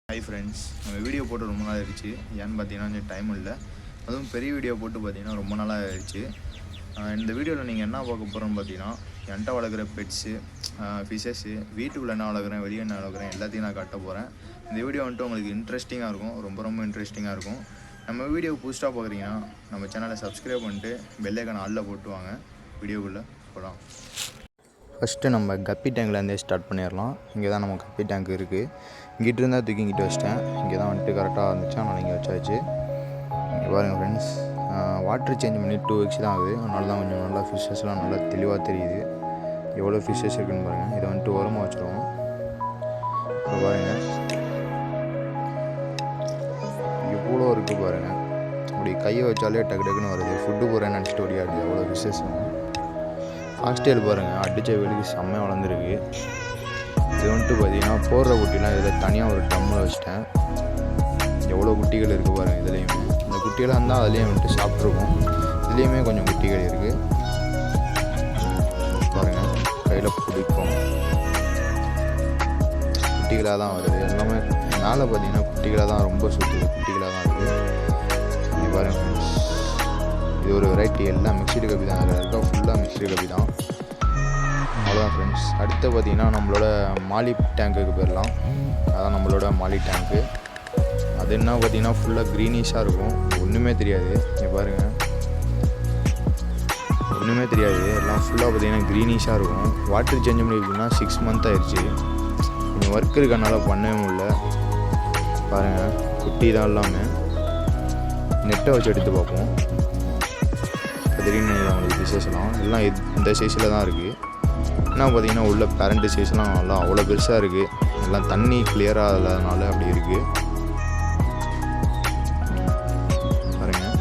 Hi friends, நம்ம video போட்டு ரொம்ப நாள் ஆயிடுச்சு. ஏன்னு பார்த்தீங்கன்னா டைம் இல்லை. அதுவும் பெரிய வீடியோ போட்டு பார்த்தீங்கன்னா ரொம்ப நாளாக ஆயிடுச்சு. இந்த வீடியோவில் நீங்கள் என்ன பார்க்க போகிறோன்னு பார்த்தீங்கன்னா, என்கிட்ட வளர்க்குற பெட்ஸு, ஃபிஷ்ஷஸ்ஸு, வீட்டுக்குள்ளே என்ன வளர்க்குறேன், வெளியே என்ன வளர்க்குறேன் எல்லாத்தையும் நான் காட்ட போகிறேன். இந்த வீடியோ வந்துட்டு உங்களுக்கு இன்ட்ரெஸ்டிங்காக இருக்கும், ரொம்ப இன்ட்ரெஸ்டிங்காக இருக்கும். நம்ம வீடியோ புதுசாக பார்க்குறீங்கன்னா நம்ம சேனலை சப்ஸ்கிரைப் பண்ணிட்டு பெல்லைக்கான ஆளில் போட்டு வாங்க. வீடியோக்குள்ளே போகலாம். ஃபஸ்ட்டு நம்ம கப்பி டேங்க்லேருந்தே ஸ்டார்ட் பண்ணிடலாம். இங்கே தான் நம்ம கப்பி டேங்க் இருக்குது. இங்கிட்ட இருந்தால் தூக்கி இங்கிட்ட வச்சிட்டேன். இங்கே தான் வந்துட்டு கரெக்டாக இருந்துச்சு, அதனால் இங்கே வச்சாச்சு. இங்கே பாருங்கள் ஃப்ரெண்ட்ஸ், வாட்டர் சேஞ்ச் பண்ணி 2 weeks தான் ஆகுது. அதனால தான் கொஞ்சம் நல்லா ஃபிஷ்ஷஸ்லாம் நல்லா தெளிவாக தெரியுது. எவ்வளோ ஃபிஷ்ஷஸ் இருக்குதுன்னு பாருங்கள். இதை வந்துட்டு உரமாக வச்சுருவோம். இப்போ பாருங்கள் எவ்வளோ இருக்குது பாருங்கள். அப்படி கையை வச்சாலே டக்குன்னு வருது. ஃபுட்டு போகிறேன்னு நினச்சிட்டு ஓடியாடுது. எவ்வளோ ஃபிஷ்ஷஸ். ஃபாஸ்டேல் பாருங்கள், அடித்த வேலைக்கு செம்மையாக வளர்ந்துருக்கு. இது வந்துட்டு பார்த்தீங்கன்னா போடுற குட்டிலாம் இதில் தனியாக ஒரு டம்மில் வச்சுட்டேன். எவ்வளோ குட்டிகள் இருக்குது பாருங்கள். இதுலேயுமே இந்த குட்டியெல்லாம் இருந்தால் அதுலேயும் வந்துட்டு சாப்பிட்ருக்கோம். இதுலேயுமே கொஞ்சம் குட்டிகள் இருக்குது பாருங்கள். கையில் பிடிக்கும் குட்டிகளாக தான் வருது. எல்லாமே மேலே பார்த்தீங்கன்னா குட்டிகளாக தான் ரொம்ப சுற்றுது. குட்டிகளாக தான் இருக்குது. இங்கே பாருங்கள் ஃப்ரெண்ட்ஸ், இது ஒரு வெரைட்டி. எல்லாம் மிக்சடு கப்பி தான். அதில் இருக்கா ஃபுல்லாக மிக்சடு கப்பி தான். அவ்வளோதான் ஃப்ரெண்ட்ஸ். அடுத்து பார்த்திங்கன்னா நம்மளோட மாலி டேங்க்குக்கு போயிடலாம். அதான் நம்மளோட மாலி டேங்க்கு. அது என்ன பார்த்திங்கன்னா ஃபுல்லாக க்ரீனிஷாக இருக்கும். ஒன்றுமே தெரியாது. இங்கே பாருங்கள், ஒன்றுமே தெரியாது. எல்லாம் ஃபுல்லாக பார்த்திங்கன்னா க்ரீனிஷாக இருக்கும். வாட்டர் சேஞ்ச் பண்ணியிருக்குன்னா 6 months ஆயிடுச்சு. கொஞ்சம் ஒர்க் இருக்கனால பண்ணவே முடியல. பாருங்கள், குட்டி தான் எல்லாமே. நெட்டை வச்சு எடுத்து பார்ப்போம். திடீர்னு அவங்களுக்கு சைஸ்லாம் எல்லாம் இந்த சைஸில் தான் இருக்குது. என்ன பார்த்தீங்கன்னா உள்ள பேரண்ட் சைஸ்லாம் நல்லா அவ்வளோ பெருசாக இருக்குது. எல்லாம் தண்ணி கிளியராக இல்லாதனால அப்படி இருக்குது பாருங்கள்.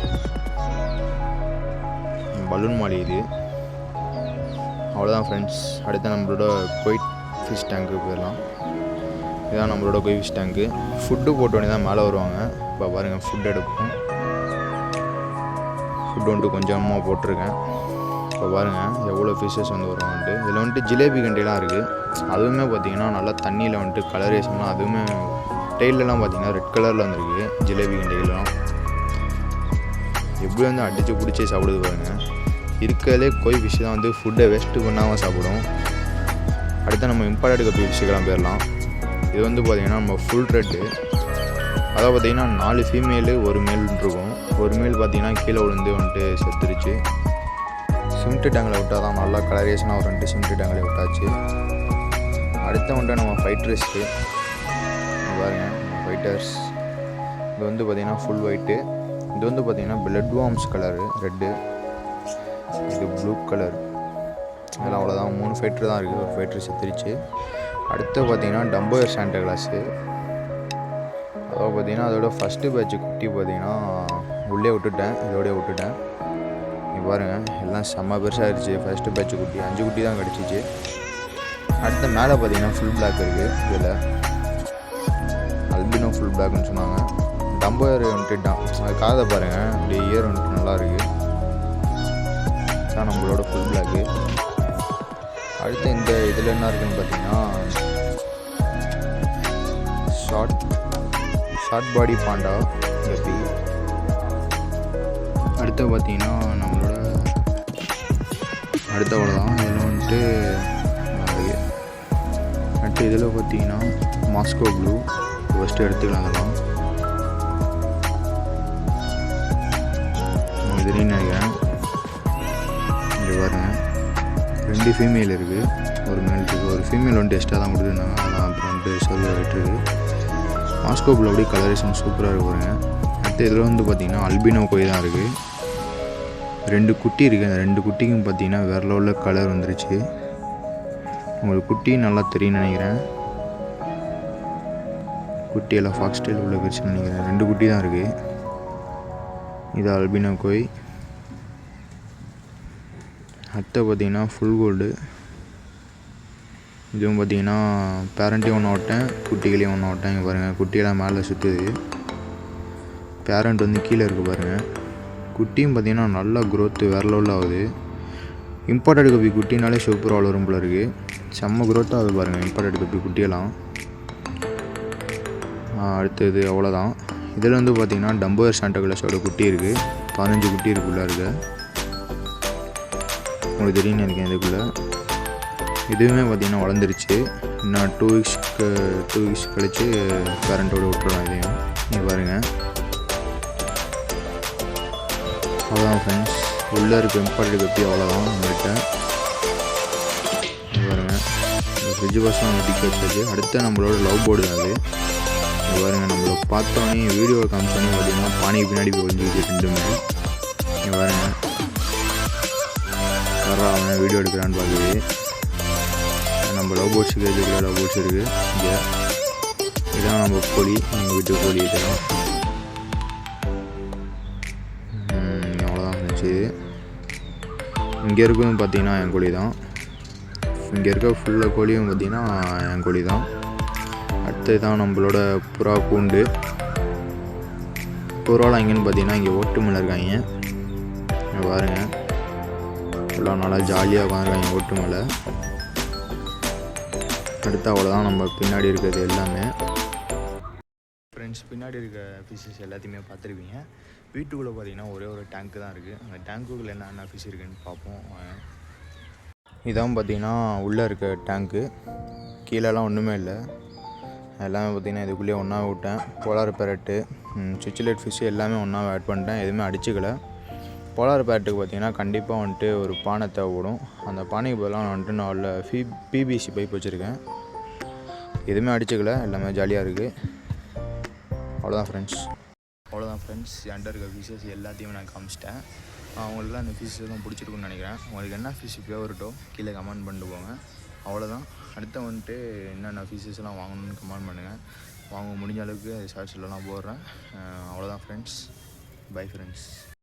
பலூன் மாலி இது. அவ்வளோதான் ஃப்ரெண்ட்ஸ். அடுத்து நம்மளோட கொயிட் ஃபிஷ் டேங்க்கு போயிடலாம். இதுதான் நம்மளோட கொயிட் ஃபிஷ் டேங்க்கு. ஃபுட்டு போட்டோடனே தான் மேலே வருவாங்க. இப்போ பாருங்கள், ஃபுட் எடுப்போம். ஃபுட் வந்துட்டு கொஞ்சமாக போட்டிருக்கேன். இப்போ பாருங்கள் எவ்வளோ ஃபிஷ்ஷஸ் வந்து வருவான்ட்டு. இதில் வந்துட்டு ஜிலேபி கண்டிலாம் இருக்குது. அதுவுமே பார்த்திங்கன்னா நல்லா தண்ணியில் வந்துட்டு கலரேஷன்லாம், அதுவுமே டெய்லெலாம் பார்த்திங்கன்னா ரெட் கலரில் வந்துருக்கு. ஜிலேபி கண்டிகள்லாம் எப்படி வந்து அடித்து பிடிச்சி சாப்பிடுது பாருங்கள். இருக்கிறதுலே கொய் ஃபிஷ் தான் வந்து ஃபுட்டை வேஸ்ட்டு பண்ணாமல் சாப்பிடும். அடுத்து நம்ம இம்பார்ட்டட் கப்பி ஃபிஷ்ஷுக்கெல்லாம் போயிடலாம். இது வந்து பார்த்திங்கன்னா நம்ம ஃபுல் ரெட்டு. அதாவது பார்த்திங்கன்னா 4 ஃபீமேலு 1 மேல் இருக்கும். ஒரு மேல் பார்த்திங்கன்னா கீழே விழுந்து வந்துட்டு செத்துருச்சு. சிமெண்ட்டு டேங்கில் விட்டால் தான் நல்லா கலரேஷனாக ஒரு 2 சிமெண்ட்டு டேங்கில் விட்டாச்சு. அடுத்த வந்துட்டு நம்ம ஃபைட்டர்ஸ்க்கு பாருங்கள். ஃபைட்டர்ஸ் இது வந்து பார்த்திங்கன்னா ஃபுல் ஒயிட்டு. இது வந்து பார்த்திங்கன்னா பிளட் வார்ம்ஸ் கலரு ரெட்டு. இது ப்ளூ கலர். இதெல்லாம் அவ்வளோதான். 3 ஃபைட்டர் தான் இருக்குது. ஒரு ஃபைட்டர் செத்துருச்சு. அடுத்து பார்த்திங்கன்னா டம்போயர் சாண்டா கிளாஸு. அதாவது பார்த்திங்கன்னா அதோட ஃபஸ்ட்டு பேட்ச் குட்டி பார்த்திங்கன்னா உள்ளே விட்டுட்டேன். இதோடய விட்டுட்டேன். இங்கே பாருங்கள், எல்லாம் செம்ம பெருசாகிடுச்சு. ஃபஸ்ட்டு பேட்ச் குட்டி 5 குட்டி தான் கிடச்சிச்சு. அடுத்த மேலே பார்த்திங்கன்னா ஃபுல் பிளாக் இருக்குது. இதில் அல்பினோ ஃபுல் பிளாக்னு சொன்னாங்க. டம்போயர் வந்துட்டுட்டான். அது காதை பாருங்கள், அப்படியே இயர் வந்துட்டு நல்லா இருக்குது. தான் நம்மளோட ஃபுல் பிளாக்கு. அடுத்து இந்த இதில் என்ன இருக்குதுன்னு பார்த்தீங்கன்னா ஷார்ட் பாடி பாண்டா கப்பி. அடுத்து பார்த்திங்கன்னா நம்மளோட அடுத்த அவ்வளோதான். இதில் வந்துட்டு அடுத்து இதில் பார்த்திங்கன்னா மாஸ்கோ ப்ளூ ஃபஸ்ட்டு எடுத்துக்கலாம். அதெல்லாம் இதுன்னு நினைக்கிறேன். இங்கே பாருங்கள், 2 ஃபீமேல் இருக்குது, ஒரு மேல் இருக்குது. ஒரு ஃபீமேல் வந்துட்டு எக்ஸ்ட்ரா தான் கொடுத்துருந்தாங்க. அதான் அப்புறம் வந்துட்டு சர்வ் ஆகிட்டுருக்கு. மாஸ்கோ ப்ளூ அப்படியே கலரேஷன் சூப்பராக இருக்கு பாருங்க. அடுத்து இதில் வந்து பார்த்திங்கன்னா அல்பினோ கோய் தான் இருக்குது. 2 குட்டி இருக்குது. அந்த 2 குட்டிக்கும் பார்த்திங்கன்னா வேறு லெவலில் கலர் வந்துருச்சு. உங்களுக்கு குட்டி நல்லா தெரியும்னு நினைக்கிறேன். குட்டியெல்லாம் ஃபாக்ஸ் டெயில் உள்ள பெருசுன்னு நினைக்கிறேன். 2 குட்டி தான் இருக்குது. இது அல்பினோ கோய். அடுத்த பார்த்திங்கன்னா ஃபுல் கோல்டு. இதுவும் பார்த்திங்கன்னா பேரண்ட்டையும் ஒன்று ஓட்டேன், குட்டிகளையும் ஒன்று ஓட்டேன். இங்கே பாருங்கள், குட்டியெல்லாம் மேலே சுற்றுது. பேரண்ட் வந்து கீழே இருக்குது பாருங்கள். குட்டியும் பார்த்திங்கன்னா நல்லா க்ரோத்து வேறு லெவலில் ஆகுது. இம்பார்ட்டட் கப்பி குட்டினாலே சூப்பராக வளரும் போல இருக்குது. செம்ம க்ரோத்தாக ஆகுது பாருங்கள் இம்பார்ட்டட் கப்பி குட்டியெல்லாம். அடுத்தது அவ்வளோதான். இதில் வந்து பார்த்திங்கன்னா டம்போர் சாண்டோகிளாஸோட குட்டி இருக்குது. 15 குட்டி இருக்குள்ளே இருக்குது. உங்களுக்கு தெரியும்னு நினைக்கிறேன். இதுக்குள்ளே இதுவுமே பார்த்திங்கன்னா வளர்ந்துருச்சு. இன்னும் 2 வீக்ஸ் கழித்து பேரண்ட்டோடு விட்டுருவோம். இதையும் நீங்கள் பாருங்கள். அவ்வளோதான் ஃப்ரெண்ட்ஸ், உள்ளே இருக்க இம்பார்ட்டட் கப்பி அவ்வளோதான் நம்மகிட்ட. பாருங்கள், இந்த ஃப்ரிட்ஜ் பாக்ஸ்லாம் நம்ம டிக்கி வச்சாச்சு. அடுத்து நம்மளோட லவ் போர்டு தான் அது. இங்கே பாருங்கள், நம்மளை பார்த்தோன்னே வீடியோவை காமிச்சோன்னே பார்த்தீங்கன்னா பானிக்கு பின்னாடி போய் ஒழிஞ்சிக்கிட்டு ரெண்டுமே. இங்கே பாருங்கள், அவன் வீடியோ எடுக்கிறான்னு பார்க்குது. நம்ம லவ் பேர்ட்ஸ் கேஜுக்குள்ள லவ் பேர்ட்ஸ் இருக்குது. இங்கே இதான் நம்ம கோழி, எங்கள் வீட்டு கோழி. இதெல்லாம் அவ்வளோதான் இருந்துச்சு. இங்கே இருக்கிறதும் பார்த்திங்கன்னா என் கோழி தான். இங்கே இருக்க ஃபுல்லாக கோழியும் பார்த்திங்கன்னா என் கோழி தான். அடுத்தது தான் நம்மளோட புறா கூண்டு. புறாலாம் எங்கேன்னு பார்த்தீங்கன்னா இங்கே ஓட்டு மேலே இருக்காங்க. இங்கே பாருங்கள், எல்லாம் நல்லா ஜாலியாக உட்காந்துருக்காங்க ஓட்டு மேலே. அடுத்து அவ்வளோதான் நம்ம பின்னாடி இருக்கிறது எல்லாமே. ஃப்ரெண்ட்ஸ், பின்னாடி இருக்க ஃபிஷ்ஷஸ் எல்லாத்தையுமே பார்த்துருப்பீங்க. வீட்டுக்குள்ளே பார்த்தீங்கன்னா ஒரே ஒரு டேங்க்கு தான் இருக்குது. அந்த டேங்க்குள்ளே என்னென்ன ஃபிஷ் இருக்குதுன்னு பார்ப்போம். இதான் பார்த்திங்கன்னா உள்ளே இருக்க டேங்க்கு. கீழெல்லாம் ஒன்றுமே இல்லை, எல்லாமே பார்த்திங்கன்னா இதுக்குள்ளேயே ஒன்றா விட்டேன். போலார் பேரட்டு, சிச்சிலேட் ஃபிஷ்ஷு எல்லாமே ஒன்றா ஆட் பண்ணிட்டேன். எதுவுமே அடிச்சுக்கலை. போலார் பேரட்டுக்கு பார்த்திங்கன்னா கண்டிப்பாக வந்துட்டு ஒரு பானை தேவைப்படும். அந்த பானைக்கு பதிலாக நான் வந்துட்டு நான் உள்ள பிபிசி பைப் வச்சுருக்கேன். எதுவுமே அடிச்சுக்கலை, எல்லாமே ஜாலியாக இருக்குது. அவ்வளோதான் ஃப்ரெண்ட்ஸ், என்கிட்ட இருக்க ஃபிஷ்ஷஸ் எல்லாத்தையும் நான் காமிச்சிட்டேன். அவங்களுக்குலாம் அந்த ஃபிஷ் எல்லாம் பிடிச்சிருக்குன்னு நினைக்கிறேன். உங்களுக்கு என்ன ஃபிஷ் ஃபேவரட்டோ கீழே கமெண்ட் பண்ணிட்டு போங்க. அவ்வளோதான். அடுத்து வந்துட்டு என்னென்ன ஃபிஷ்ஷஸ்லாம் வாங்கணும்னு கமெண்ட் பண்ணுங்கள். வாங்க முடிஞ்ச அளவுக்கு ஷார்ட்ஸ்லாம் போடுறேன். அவ்வளோதான் ஃப்ரெண்ட்ஸ், பை ஃப்ரெண்ட்ஸ்.